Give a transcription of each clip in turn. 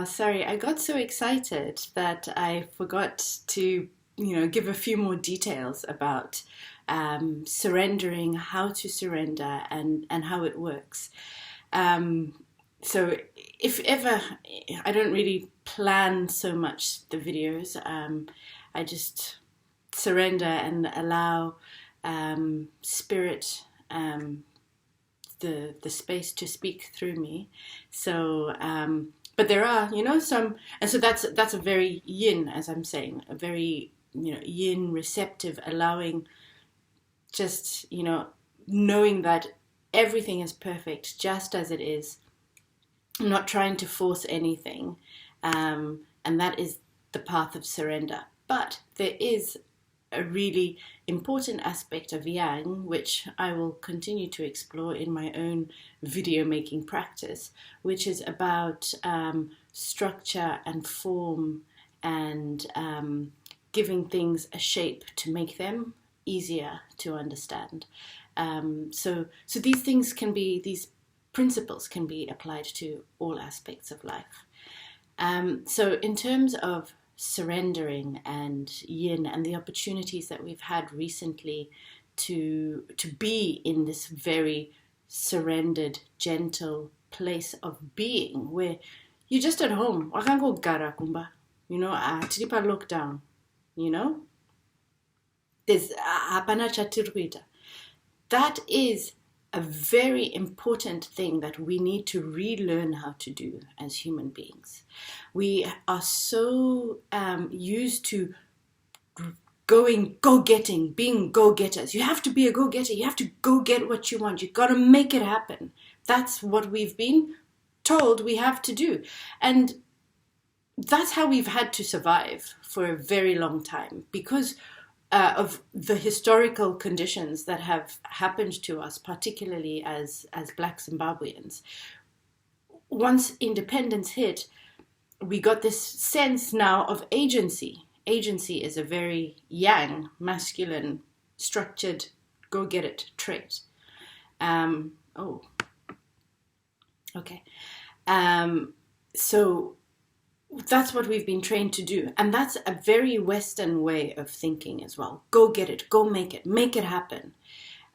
Sorry, I got so excited that I forgot to, give a few more details about surrendering, how to surrender, and how it works. Um, so if ever, I don't really plan so much the videos. I just surrender and allow spirit, the space to speak through me. So, but there are, some, and so that's a very yin, as I'm saying, a very, yin receptive, allowing, just, knowing that everything is perfect just as it is, not trying to force anything, and that is the path of surrender. But there is a really important aspect of yang, which I will continue to explore in my own video making practice, which is about structure and form, and giving things a shape to make them easier to understand. So these principles can be applied to all aspects of life. So in terms of surrendering and yin and the opportunities that we've had recently to be in this very surrendered, gentle place of being, where you're just at home, tiripa lockdown, there's hapana chatirkuita. That is a very important thing that we need to relearn how to do as human beings. We are so used to go-getting, being go-getters. You have to be a go-getter. You have to go get what you want. You've got to make it happen. That's what we've been told we have to do. And that's how we've had to survive for a very long time, because of the historical conditions that have happened to us, particularly as Black Zimbabweans. Once independence hit, we got this sense now of agency. Agency is a very yang, masculine, structured, go-get-it trait. So that's what we've been trained to do. And that's a very Western way of thinking as well. Go get it, go make it happen.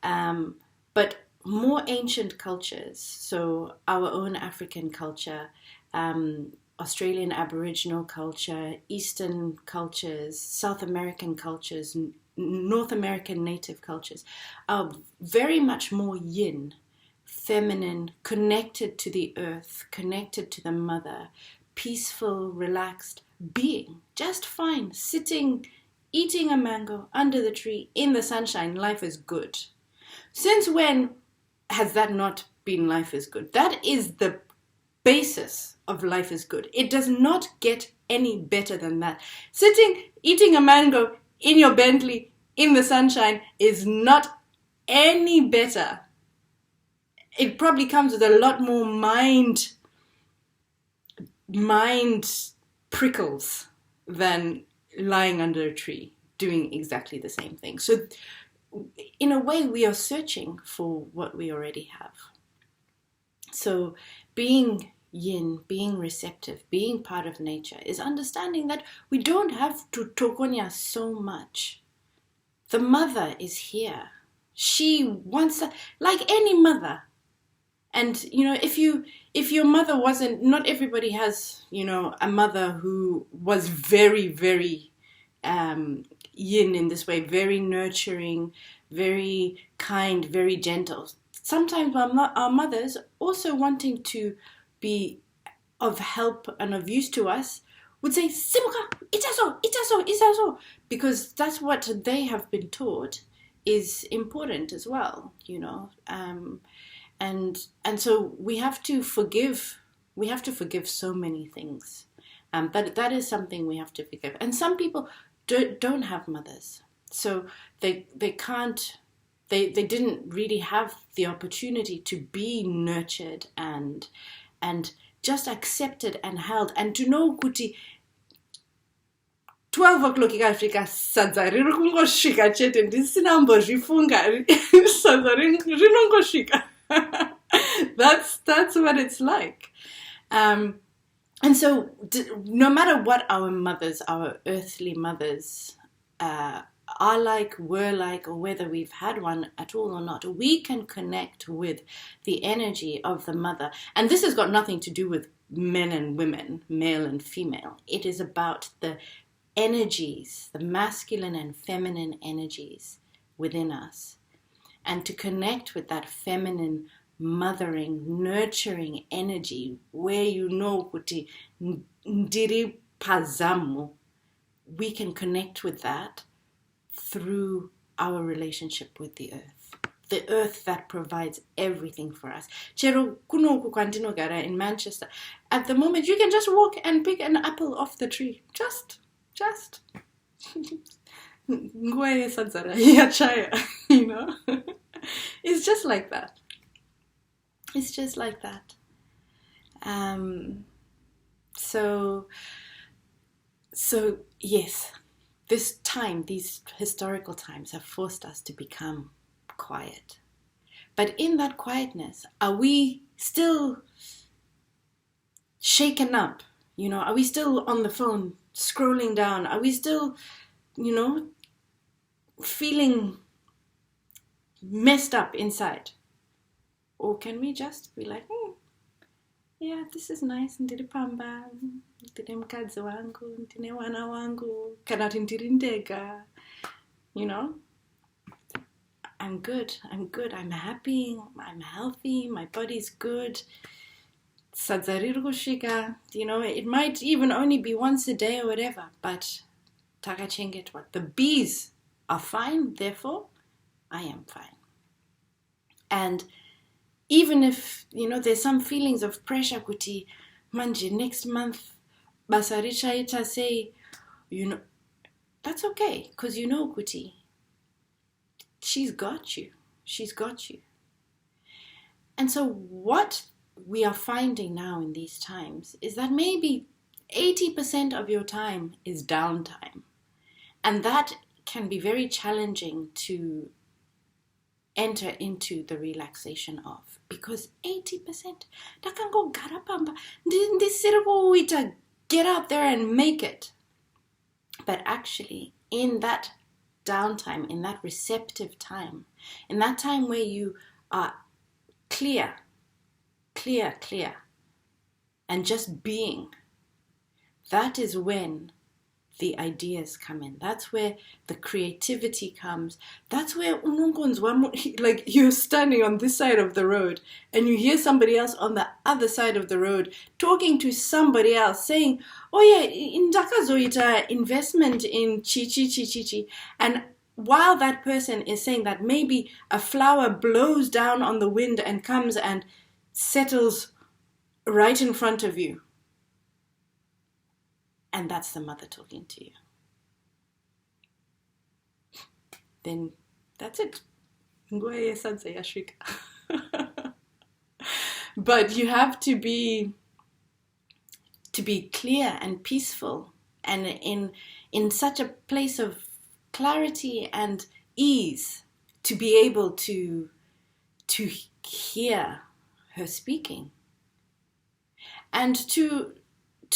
But more ancient cultures, so our own African culture, Australian Aboriginal culture, Eastern cultures, South American cultures, North American native cultures, are very much more yin, feminine, connected to the earth, connected to the mother, peaceful, relaxed being, just fine, sitting, eating a mango under the tree in the sunshine. Life is good. Since when has that not been life is good? That is the basis of life is good. It does not get any better than that. Sitting, eating a mango in your Bentley in the sunshine is not any better. It probably comes with a lot more mind prickles than lying under a tree doing exactly the same thing. So in a way, we are searching for what we already have. So being yin, being receptive, being part of nature is understanding that we don't have to tokonya so much. The mother is here. She wants that, like any mother. And, if your mother wasn't, not everybody has, a mother who was very, very yin in this way, very nurturing, very kind, very gentle. Sometimes our mothers, also wanting to be of help and of use to us, would say, Simuka, itaso, because that's what they have been taught is important as well, And so we have to forgive. We have to forgive so many things. That is something we have to forgive. And some people don't have mothers, so they can't. They didn't really have the opportunity to be nurtured and just accepted and held, and to know kuti 12 o'clock ikasvika sadza riri kungosvika chete ndisina mbozvifunga sadza rinongosvika. That's what it's like. And so no matter what our mothers, our earthly mothers, are like, were like, or whether we've had one at all or not, we can connect with the energy of the mother. And this has got nothing to do with men and women, male and female. It is about the energies, the masculine and feminine energies within us. And to connect with that feminine, mothering, nurturing energy, where you know kuti ndiri pazamu, we can connect with that through our relationship with the earth that provides everything for us. Chero kunoku kwandinogara in Manchester, at the moment you can just walk and pick an apple off the tree. Just. Nguye sadzara yachaya, you know. It's just like that. It's just like that. So yes, this time, these historical times have forced us to become quiet. But in that quietness, are we still shaken up? You know, are we still on the phone scrolling down? Are we still, you know, feeling messed up inside? Or can we just be like, yeah, this is nice, ndiri pamba, ndine mukadzi wangu, ndine wana wangu, kana kuti ndiri ndega, you know, I'm good, I'm happy, I'm healthy, my body's good, sadza riri kusvika, you know, it might even only be once a day or whatever, but takachengetwa. The bees are fine, therefore I am fine. And even if, you know, there's some feelings of pressure, kuti manje next month basa richaita say, you know, that's okay, because you know, kuti, she's got you. And so what we are finding now in these times is that maybe 80% of your time is downtime. And that can be very challenging to enter into the relaxation of, because 80% takango garapamba ndisiri get out there and make it. But actually, in that downtime, in that receptive time, in that time where you are clear, and just being, that is when the ideas come in. That's where the creativity comes. That's where like you're standing on this side of the road and you hear somebody else on the other side of the road talking to somebody else saying, oh yeah, indakazoita investment in chi. And while that person is saying that, maybe a flower blows down on the wind and comes and settles right in front of you. And that's the mother talking to you. Then that's it. But you have to be clear and peaceful and in such a place of clarity and ease to be able to hear her speaking. And to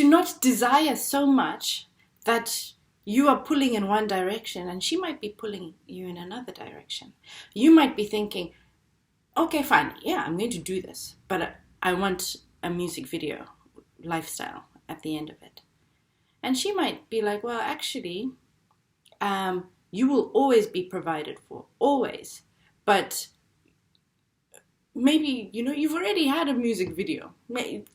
not desire so much that you are pulling in one direction and she might be pulling you in another direction. You might be thinking, okay, fine, yeah, I'm going to do this, but I want a music video lifestyle at the end of it. And she might be like, well, actually, you will always be provided for, always. But maybe, you know, you've already had a music video.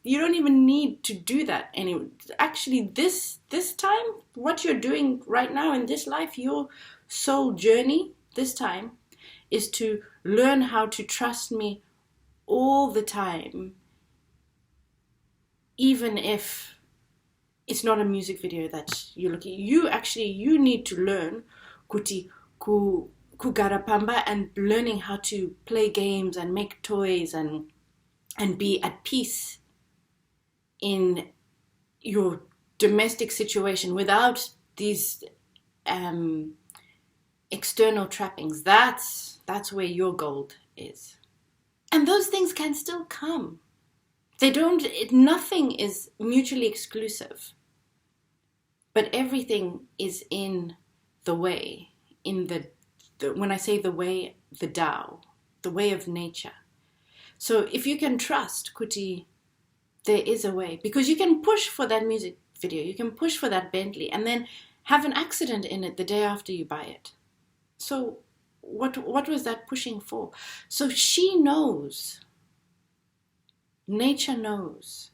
You don't even need to do that anymore. Actually, this time, what you're doing right now in this life, your soul journey this time, is to learn how to trust me all the time, even if it's not a music video that you're looking. You need to learn kuti kugarapamba and learning how to play games and make toys and be at peace in your domestic situation without these external trappings. That's where your gold is. And those things can still come. Nothing is mutually exclusive, but everything is in the way, in when I say the way, the Tao, the way of nature. So if you can trust, Kuti, there is a way. Because you can push for that music video, you can push for that Bentley, and then have an accident in it the day after you buy it. So what was that pushing for? So she knows, nature knows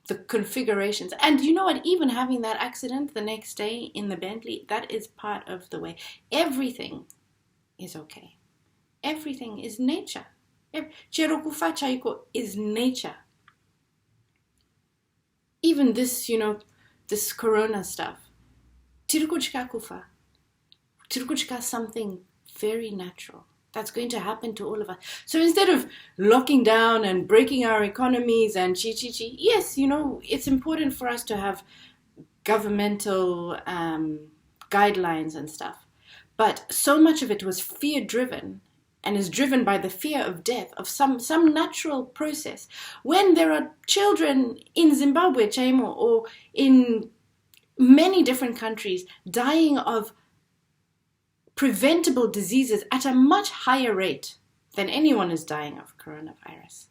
the configurations. And you know what, even having that accident the next day in the Bentley, that is part of the way. Everything is okay. Everything is nature. Cherokufa chaiko is nature. Even this, this corona stuff. Tirukuchika kufa. Tirukuchika something very natural that's going to happen to all of us. So instead of locking down and breaking our economies and yes, it's important for us to have governmental guidelines and stuff. But so much of it was fear-driven and is driven by the fear of death, of some natural process. When there are children in Zimbabwe, Chaimo, or in many different countries dying of preventable diseases at a much higher rate than anyone is dying of coronavirus.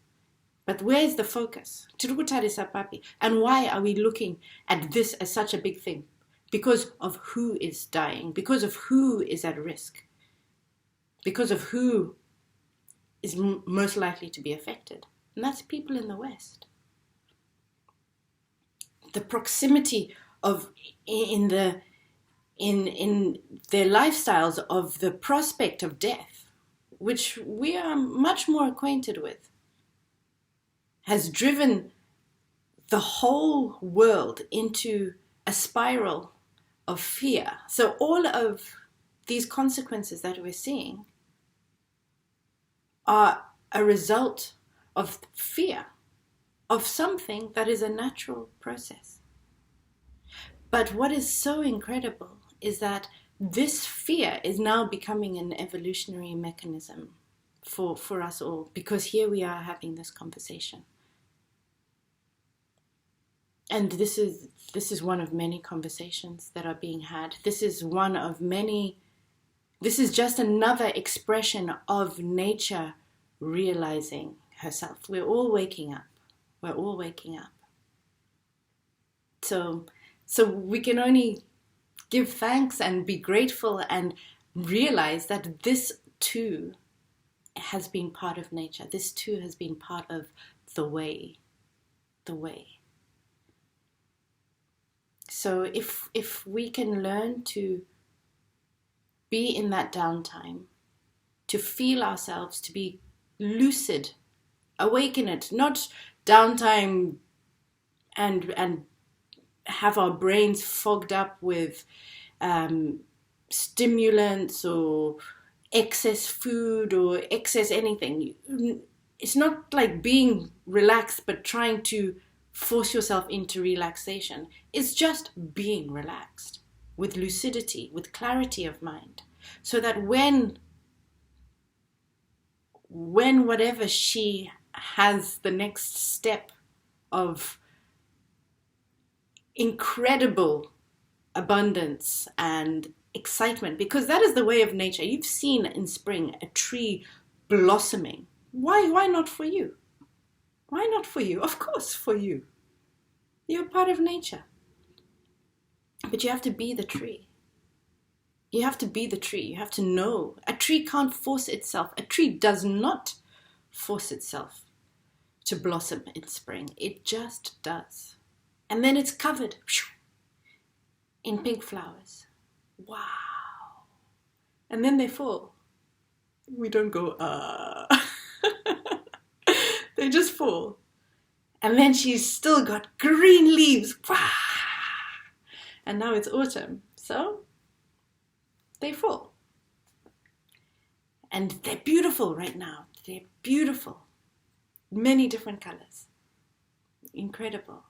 But where's the focus? And why are we looking at this as such a big thing? Because of who is dying, because of who is at risk, because of who is most likely to be affected. And that's people in the West. The proximity of in their lifestyles of the prospect of death, which we are much more acquainted with, has driven the whole world into a spiral of fear. So all of these consequences that we're seeing are a result of fear, of something that is a natural process. But what is so incredible is that this fear is now becoming an evolutionary mechanism for us all, because here we are having this conversation. And this is one of many conversations that are being had. This is just another expression of nature realizing herself. We're all waking up. We're all waking up. So we can only give thanks and be grateful and realize that this too has been part of nature. This too has been part of the way. The way. So if we can learn to be in that downtime, to feel ourselves, to be lucid, awaken it, not downtime and have our brains fogged up with stimulants or excess food or excess anything. It's not like being relaxed but trying to force yourself into relaxation. It's just being relaxed with lucidity, with clarity of mind, so that when whatever she has the next step of incredible abundance and excitement, because that is the way of nature. You've seen in spring a tree blossoming. Why not for you? Why not for you? Of course for you. You're part of nature. But you have to be the tree. You have to be the tree. You have to know. A tree can't force itself. A tree does not force itself to blossom in spring. It just does. And then it's covered in pink flowers. Wow. And then they fall. We don't go, They just fall. And then she's still got green leaves. And now it's autumn. So they fall. And they're beautiful right now. They're beautiful. Many different colors. Incredible.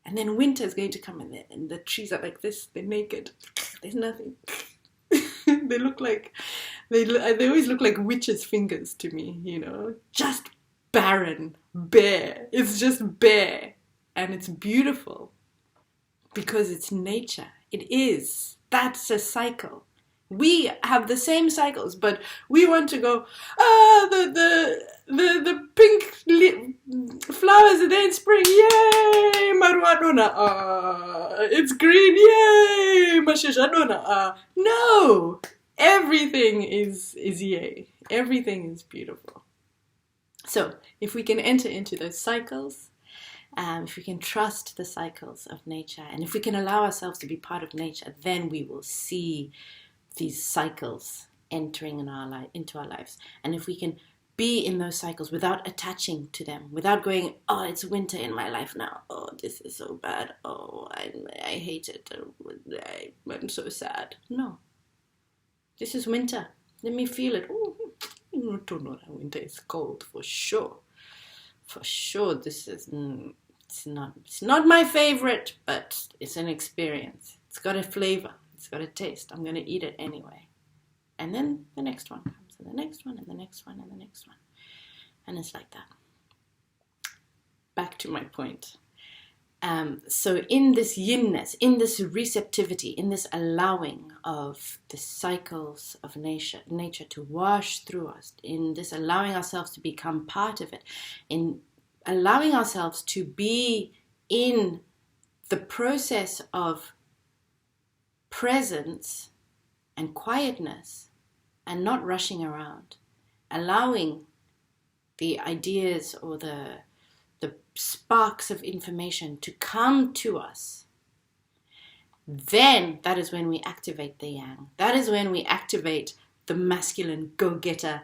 And then winter is going to come in there, and the trees are like this. They're naked. There's nothing. They always look like witches' fingers to me, just barren, bare. It's just bare. And it's beautiful because it's nature. It is. That's a cycle. We have the same cycles, but we want to go, the pink flowers are there in spring, yay! Maruadona, it's green, yay! Mashishadona, no! Everything is yay. Everything is beautiful. So, if we can enter into those cycles, if we can trust the cycles of nature, and if we can allow ourselves to be part of nature, then we will see these cycles entering into our lives. And if we can be in those cycles without attaching to them, without going, oh, it's winter in my life now. Oh, this is so bad. Oh, I hate it. I'm so sad. No. This is winter. Let me feel it. Oh, winter is cold for sure. For sure, this is... It's not my favorite, but it's an experience. It's got a flavor. It's got a taste. I'm going to eat it anyway. And then the next one comes, and the next one, and the next one, and the next one. And it's like that. Back to my point. So in this yinness, in this receptivity, in this allowing of the cycles of nature to wash through us, in this allowing ourselves to become part of it, in allowing ourselves to be in the process of presence and quietness and not rushing around, allowing the ideas or the sparks of information to come to us, then that is when we activate the yang. That is when we activate the masculine go-getter.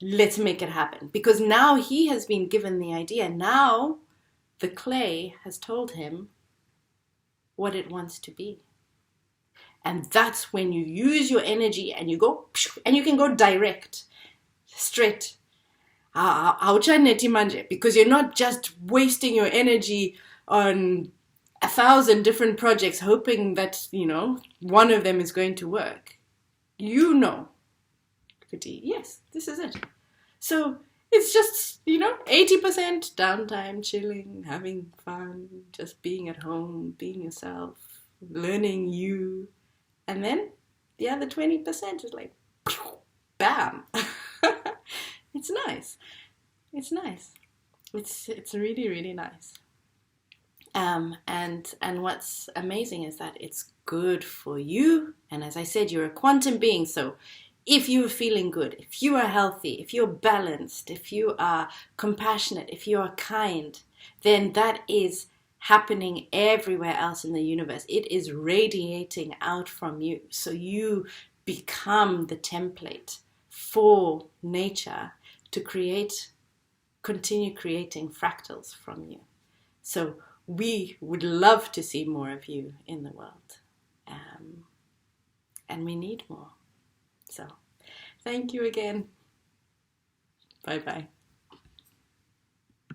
Let's make it happen. Because now he has been given the idea. Now the clay has told him what it wants to be. And that's when you use your energy and you go, and you can go direct, straight. Because you're not just wasting your energy on 1,000 different projects hoping that, one of them is going to work. Yes, this is it. So it's just, 80% downtime, chilling, having fun, just being at home, being yourself, learning you. And then the other 20% is like, bam. It's nice. It's nice. It's really, really nice. And what's amazing is that it's good for you. And as I said, you're a quantum being. So if you're feeling good, if you are healthy, if you're balanced, if you are compassionate, if you are kind, then that is happening everywhere else in the universe. It is radiating out from you. So you become the template for nature to continue creating fractals from you. So we would love to see more of you in the world. And we need more. So thank you again. Bye-bye.